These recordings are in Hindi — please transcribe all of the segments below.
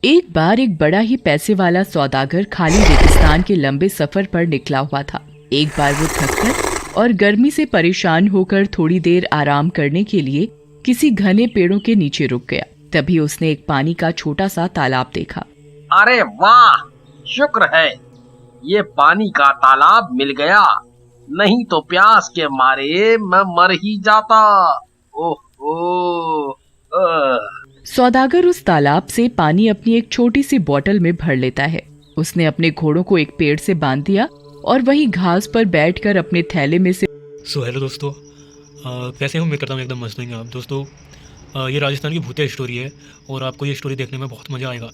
एक बार एक बड़ा ही पैसे वाला सौदागर खाली रेगिस्तान के लंबे सफर पर निकला हुआ था। एक बार वो थककर और गर्मी से परेशान होकर थोड़ी देर आराम करने के लिए किसी घने पेड़ों के नीचे रुक गया। तभी उसने एक पानी का छोटा सा तालाब देखा। अरे वाह, शुक्र है ये पानी का तालाब मिल गया, नहीं तो प्यास के मारे मैं मर ही जाता। ओह सौदागर उस तालाब से पानी अपनी एक छोटी सी बोतल में भर लेता है। उसने अपने घोड़ों को एक पेड़ से बांध दिया और वही घास पर बैठकर अपने थैले में से हेलो दोस्तों, कैसे उम्मीद करता हूँ एकदम मस्त होंगे आप दोस्तों। ये राजस्थान की भूतिया स्टोरी है और आपको ये स्टोरी देखने में बहुत मज़ा आएगा।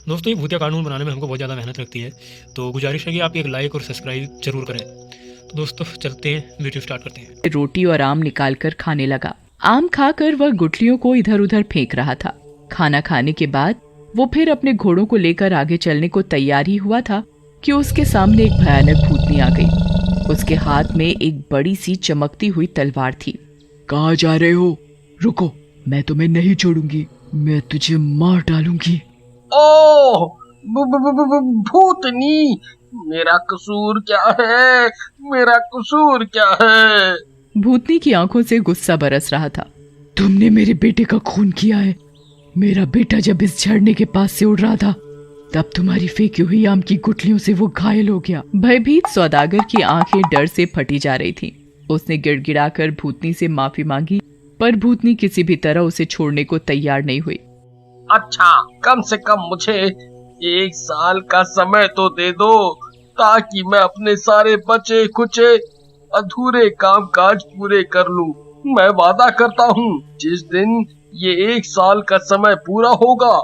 दोस्तों, ये भूतिया कानून बनाने में हमको बहुत ज़्यादा मेहनत लगती है, तो गुजारिश है कि आप एक लाइक और सब्सक्राइब जरूर करें। तो दोस्तों चलते हैं, वीडियो स्टार्ट करते हैं। रोटी और आम निकालकर खाने लगा। आम खाकर वह गुठलियों को इधर उधर फेंक रहा था। खाना खाने के बाद वो फिर अपने घोड़ों को लेकर आगे चलने को तैयार ही हुआ था कि उसके सामने एक भयानक भूतनी आ गई। उसके हाथ में एक बड़ी सी चमकती हुई तलवार थी। कहाँ जा रहे हो? रुको, मैं तुम्हें नहीं छोड़ूंगी, मैं तुझे मार डालूंगी। ओह, भूतनी, मेरा कसूर क्या है? मेरा कसूर क्या है? भूतनी की आंखों से गुस्सा बरस रहा था। तुमने मेरे बेटे का खून किया है। मेरा बेटा जब इस झरने के पास से उड़ रहा था तब तुम्हारी फेंकी हुई आम की गुठलियों से वो घायल हो गया। भयभीत सौदागर की आंखें डर से फटी जा रही थीं। उसने गिड़गिड़ाकर भूतनी से माफी मांगी, पर भूतनी किसी भी तरह उसे छोड़ने को तैयार नहीं हुई। अच्छा, कम से कम मुझे 1 साल का समय तो दे दो, ताकि मैं अपने सारे बचे खुचे अधूरे काम काज पूरे कर लूं। मैं वादा करता हूँ, जिस दिन ये 1 साल का समय पूरा होगा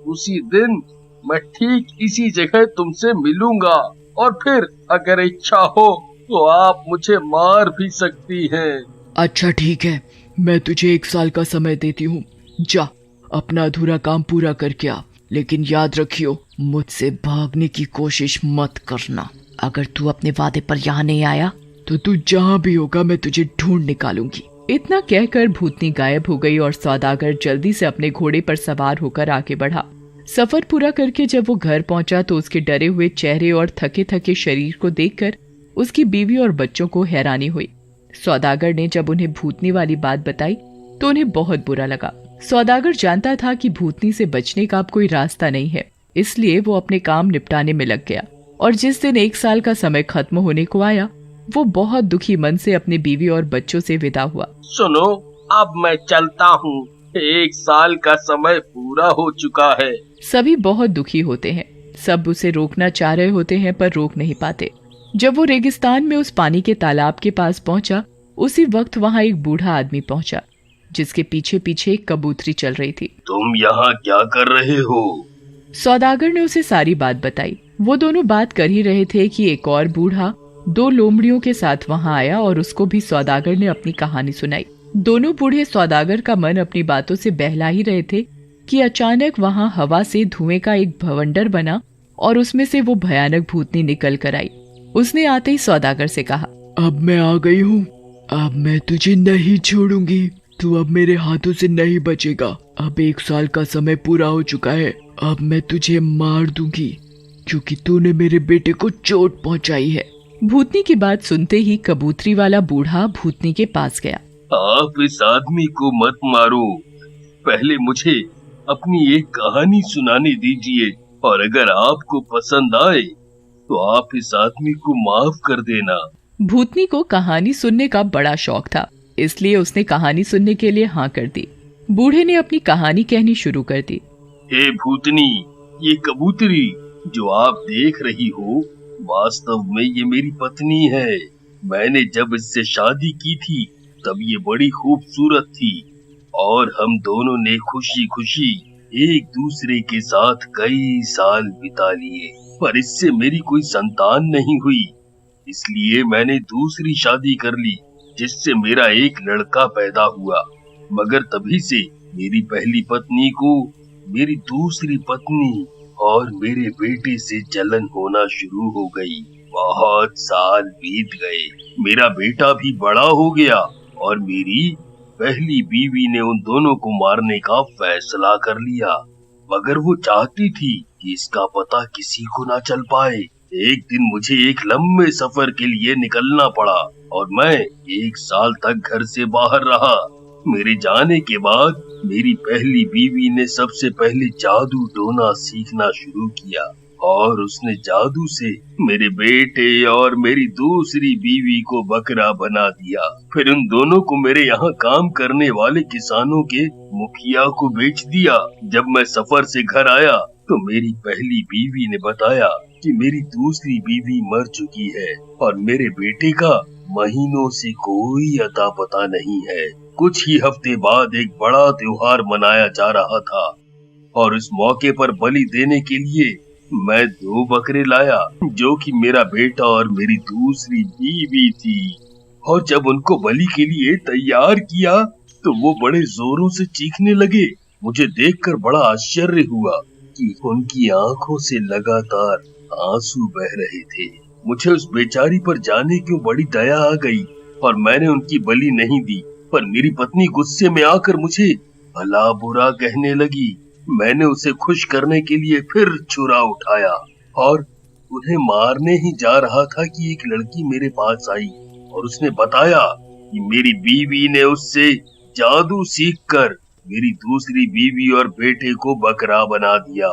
उसी दिन मैं ठीक इसी जगह तुमसे मिलूंगा, और फिर अगर इच्छा हो तो आप मुझे मार भी सकती हैं। अच्छा ठीक है, मैं तुझे 1 साल का समय देती हूँ। जा, अपना अधूरा काम पूरा करके आ, लेकिन याद रखियो, मुझसे भागने की कोशिश मत करना। अगर तू अपने वादे पर यहाँ नहीं आया तो तू जहाँ भी होगा मैं तुझे ढूंढ निकालूंगी। इतना कहकर भूतनी गायब हो गई और सौदागर जल्दी से अपने घोड़े पर सवार होकर आगे बढ़ा। सफर पूरा करके जब वो घर पहुंचा तो उसके डरे हुए चेहरे और थके थके शरीर को देखकर उसकी बीवी और बच्चों को हैरानी हुई। सौदागर ने जब उन्हें भूतनी वाली बात बताई तो उन्हें बहुत बुरा लगा। सौदागर जानता था कि भूतनी से बचने का अब कोई रास्ता नहीं है, इसलिए वो अपने काम निपटाने में लग गया। और जिस दिन 1 साल का समय खत्म होने को आया, वो बहुत दुखी मन से अपने बीवी और बच्चों से विदा हुआ। सुनो, अब मैं चलता हूँ, 1 साल का समय पूरा हो चुका है। सभी बहुत दुखी होते हैं। सब उसे रोकना चाह रहे होते हैं पर रोक नहीं पाते। जब वो रेगिस्तान में उस पानी के तालाब के पास पहुंचा, उसी वक्त वहां एक बूढ़ा आदमी पहुंचा, जिसके पीछे पीछे एक कबूतरी चल रही थी। तुम यहाँ क्या कर रहे हो? सौदागर ने उसे सारी बात बताई। वो दोनों बात कर ही रहे थे कि एक और बूढ़ा 2 लोमड़ियों के साथ वहां आया और उसको भी सौदागर ने अपनी कहानी सुनाई। दोनों बूढ़े सौदागर का मन अपनी बातों से बहला ही रहे थे कि अचानक वहां हवा से धुएं का एक भवंडर बना और उसमें से वो भयानक भूतनी निकल कर आई। उसने आते ही सौदागर से कहा, अब मैं आ गई हूँ, अब मैं तुझे नहीं छोड़ूंगी। तू अब मेरे हाथों से नहीं बचेगा। अब 1 साल का समय पूरा हो चुका है। अब मैं तुझे मार दूंगी क्योंकि तूने मेरे बेटे को चोट पहुंचाई है। भूतनी की बात सुनते ही कबूतरी वाला बूढ़ा भूतनी के पास गया। आप इस आदमी को मत मारो, पहले मुझे अपनी एक कहानी सुनाने दीजिए, और अगर आपको पसंद आए तो आप इस आदमी को माफ कर देना। भूतनी को कहानी सुनने का बड़ा शौक था, इसलिए उसने कहानी सुनने के लिए हाँ कर दी। बूढ़े ने अपनी कहानी कहनी शुरू कर दी। हे भूतनी, ये कबूतरी जो आप देख रही हो, वास्तव में ये मेरी पत्नी है। मैंने जब इससे शादी की थी तब ये बड़ी खूबसूरत थी, और हम दोनों ने खुशी खुशी एक दूसरे के साथ कई साल बिता लिए, पर इससे मेरी कोई संतान नहीं हुई। इसलिए मैंने दूसरी शादी कर ली, जिससे मेरा एक लड़का पैदा हुआ। मगर तभी से मेरी पहली पत्नी को मेरी दूसरी पत्नी और मेरे बेटे से जलन होना शुरू हो गई। बहुत साल बीत गए, मेरा बेटा भी बड़ा हो गया और मेरी पहली बीवी ने उन दोनों को मारने का फैसला कर लिया। मगर वो चाहती थी कि इसका पता किसी को ना चल पाए। एक दिन मुझे एक लंबे सफर के लिए निकलना पड़ा और मैं 1 साल तक घर से बाहर रहा। मेरे जाने के बाद मेरी पहली बीवी ने सबसे पहले जादू टोना सीखना शुरू किया और उसने जादू से मेरे बेटे और मेरी दूसरी बीवी को बकरा बना दिया। फिर उन दोनों को मेरे यहाँ काम करने वाले किसानों के मुखिया को बेच दिया। जब मैं सफर से घर आया तो मेरी पहली बीवी ने बताया कि मेरी दूसरी बीवी मर चुकी है और मेरे बेटे का महीनों से कोई अता पता नहीं है। कुछ ही हफ्ते बाद एक बड़ा त्योहार मनाया जा रहा था और इस मौके पर बलि देने के लिए मैं 2 बकरे लाया जो कि मेरा बेटा और मेरी दूसरी बीवी थी। और जब उनको बलि के लिए तैयार किया तो वो बड़े जोरों से चीखने लगे। मुझे देखकर बड़ा आश्चर्य हुआ कि उनकी आंखों से लगातार आंसू बह रहे थे। मुझे उस बेचारी पर जाने क्यों बड़ी दया आ गई और मैंने उनकी बलि नहीं दी। पर मेरी पत्नी गुस्से में आकर मुझे भला बुरा कहने लगी। मैंने उसे खुश करने के लिए फिर छुरा उठाया और उन्हें मारने ही जा रहा था कि एक लड़की मेरे पास आई और उसने बताया कि मेरी बीवी ने उससे जादू सीखकर मेरी दूसरी बीवी और बेटे को बकरा बना दिया।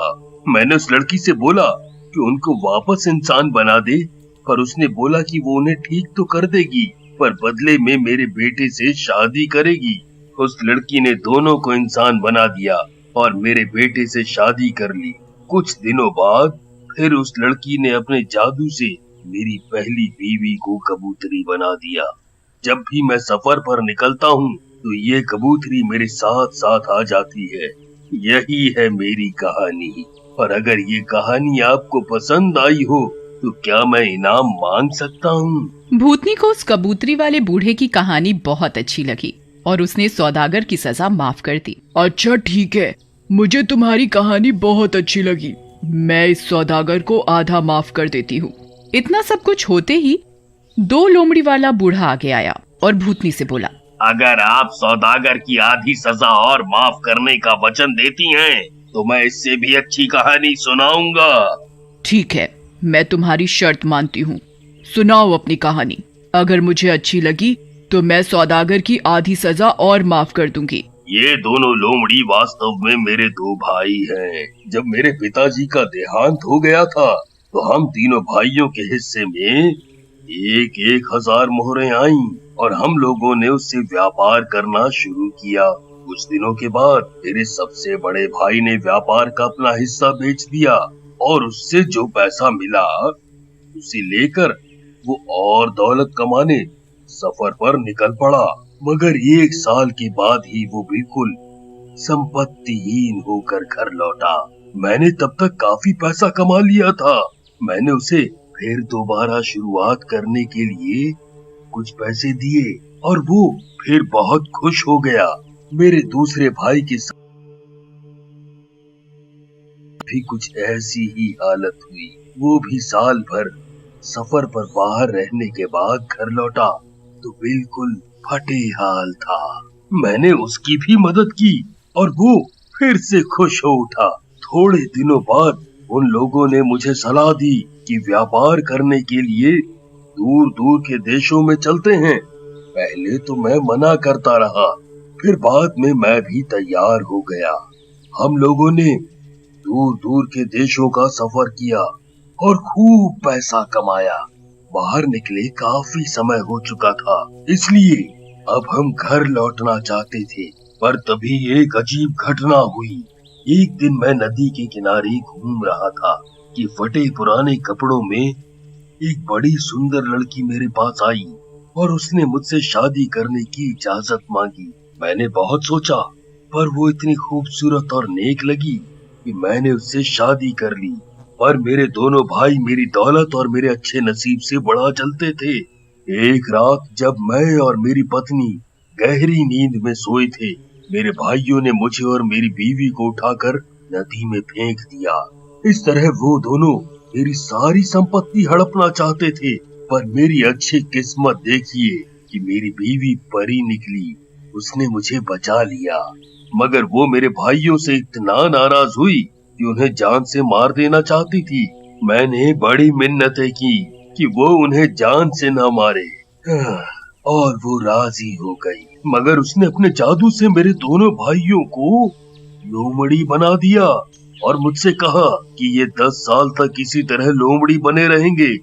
मैंने उस लड़की से बोला कि उनको वापस इंसान बना दे, पर उसने बोला कि वो उन्हें ठीक तो कर देगी पर बदले में मेरे बेटे से शादी करेगी। उस लड़की ने दोनों को इंसान बना दिया और मेरे बेटे से शादी कर ली। कुछ दिनों बाद फिर उस लड़की ने अपने जादू से मेरी पहली बीवी को कबूतरी बना दिया। जब भी मैं सफर पर निकलता हूँ तो ये कबूतरी मेरे साथ साथ आ जाती है। यही है मेरी कहानी। और अगर ये कहानी आपको पसंद आई हो तो क्या मैं इनाम मांग सकता हूँ? भूतनी को उस कबूतरी वाले बूढ़े की कहानी बहुत अच्छी लगी और उसने सौदागर की सजा माफ कर दी। अच्छा ठीक है, मुझे तुम्हारी कहानी बहुत अच्छी लगी। मैं इस सौदागर को आधा माफ कर देती हूँ। इतना सब कुछ होते ही 2 लोमड़ी वाला बूढ़ा आगे आया और भूतनी से बोला, अगर आप सौदागर की आधी सजा और माफ करने का वचन देती हैं तो मैं इससे भी अच्छी कहानी सुनाऊंगा। ठीक है, मैं तुम्हारी शर्त मानती हूँ। सुनाओ अपनी कहानी। अगर मुझे अच्छी लगी तो मैं सौदागर की आधी सजा और माफ कर दूंगी। ये दोनों लोमड़ी वास्तव में मेरे 2 भाई हैं। जब मेरे पिताजी का देहांत हो गया था तो हम तीनों भाइयों के हिस्से में 1,000 मोहरें आईं और हम लोगों ने उससे व्यापार करना शुरू किया। कुछ दिनों के बाद मेरे सबसे बड़े भाई ने व्यापार का अपना हिस्सा बेच दिया और उससे जो पैसा मिला उसे लेकर वो और दौलत कमाने सफर पर निकल पड़ा। मगर 1 साल के बाद ही वो बिल्कुल संपत्तिहीन होकर घर लौटा। मैंने तब तक काफी पैसा कमा लिया था। मैंने उसे फिर दोबारा शुरुआत करने के लिए कुछ पैसे दिए और वो फिर बहुत खुश हो गया। मेरे दूसरे भाई के साथ भी कुछ ऐसी ही हालत हुई। वो भी साल भर सफर पर बाहर रहने के बाद घर लौटा तो बिल्कुल फटे हाल था। मैंने उसकी भी मदद की और वो फिर से खुश हो उठा। थोड़े दिनों बाद उन लोगों ने मुझे सलाह दी कि व्यापार करने के लिए दूर दूर के देशों में चलते हैं। पहले तो मैं मना करता रहा, फिर बाद में मैं भी तैयार हो गया। हम लोगों ने दूर दूर के देशों का सफर किया और खूब पैसा कमाया। बाहर निकले काफी समय हो चुका था, इसलिए अब हम घर लौटना चाहते थे। पर तभी एक अजीब घटना हुई। एक दिन मैं नदी के किनारे घूम रहा था कि फटे पुराने कपड़ों में एक बड़ी सुंदर लड़की मेरे पास आई और उसने मुझसे शादी करने की इजाजत मांगी। मैंने बहुत सोचा, पर वो इतनी खूबसूरत और नेक लगी कि मैंने उससे शादी कर ली। पर मेरे दोनों भाई मेरी दौलत और मेरे अच्छे नसीब से बड़ा जलते थे। एक रात जब मैं और मेरी पत्नी गहरी नींद में सोए थे, मेरे भाइयों ने मुझे और मेरी बीवी को उठाकर नदी में फेंक दिया। इस तरह वो दोनों मेरी सारी संपत्ति हड़पना चाहते थे। पर मेरी अच्छी किस्मत देखिए कि मेरी बीवी परी निकली। उसने मुझे बचा लिया। मगर वो मेरे भाइयों से इतना नाराज हुई कि उन्हें जान से मार देना चाहती थी। मैंने बड़ी मिन्नतें की कि वो उन्हें जान से न मारे और वो राजी हो गई, मगर उसने अपने जादू से मेरे दोनों भाइयों को लोमड़ी बना दिया और मुझसे कहा कि ये 10 साल तक इसी तरह लोमड़ी बने रहेंगे।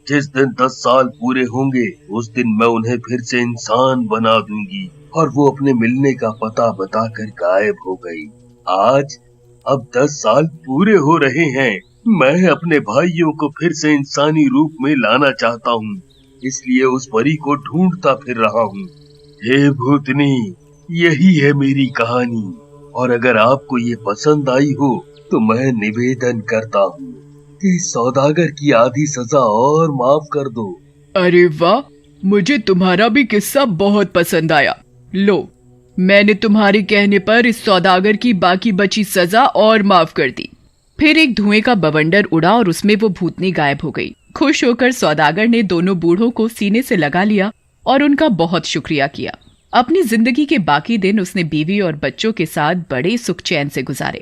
जिस दिन 10 साल पूरे होंगे उस दिन मैं उन्हें फिर से इंसान बना दूंगी। और वो अपने मिलने का पता बताकर गायब हो गई। आज अब 10 साल पूरे हो रहे हैं। मैं अपने भाइयों को फिर से इंसानी रूप में लाना चाहता हूँ, इसलिए उस परी को ढूंढता फिर रहा हूँ। हे भूतनी, यही है मेरी कहानी, और अगर आपको ये पसंद आई हो तो मैं निवेदन करता हूँ कि सौदागर की आधी सजा और माफ कर दो। अरे वाह, मुझे तुम्हारा भी किस्सा बहुत पसंद आया। लो, मैंने तुम्हारे कहने पर इस सौदागर की बाकी बची सजा और माफ कर दी। फिर एक धुएं का बवंडर उड़ा और उसमें वो भूतनी गायब हो गई। खुश होकर सौदागर ने दोनों बूढ़ों को सीने से लगा लिया और उनका बहुत शुक्रिया किया। अपनी जिंदगी के बाकी दिन उसने बीवी और बच्चों के साथ बड़े सुख चैन से गुजारे।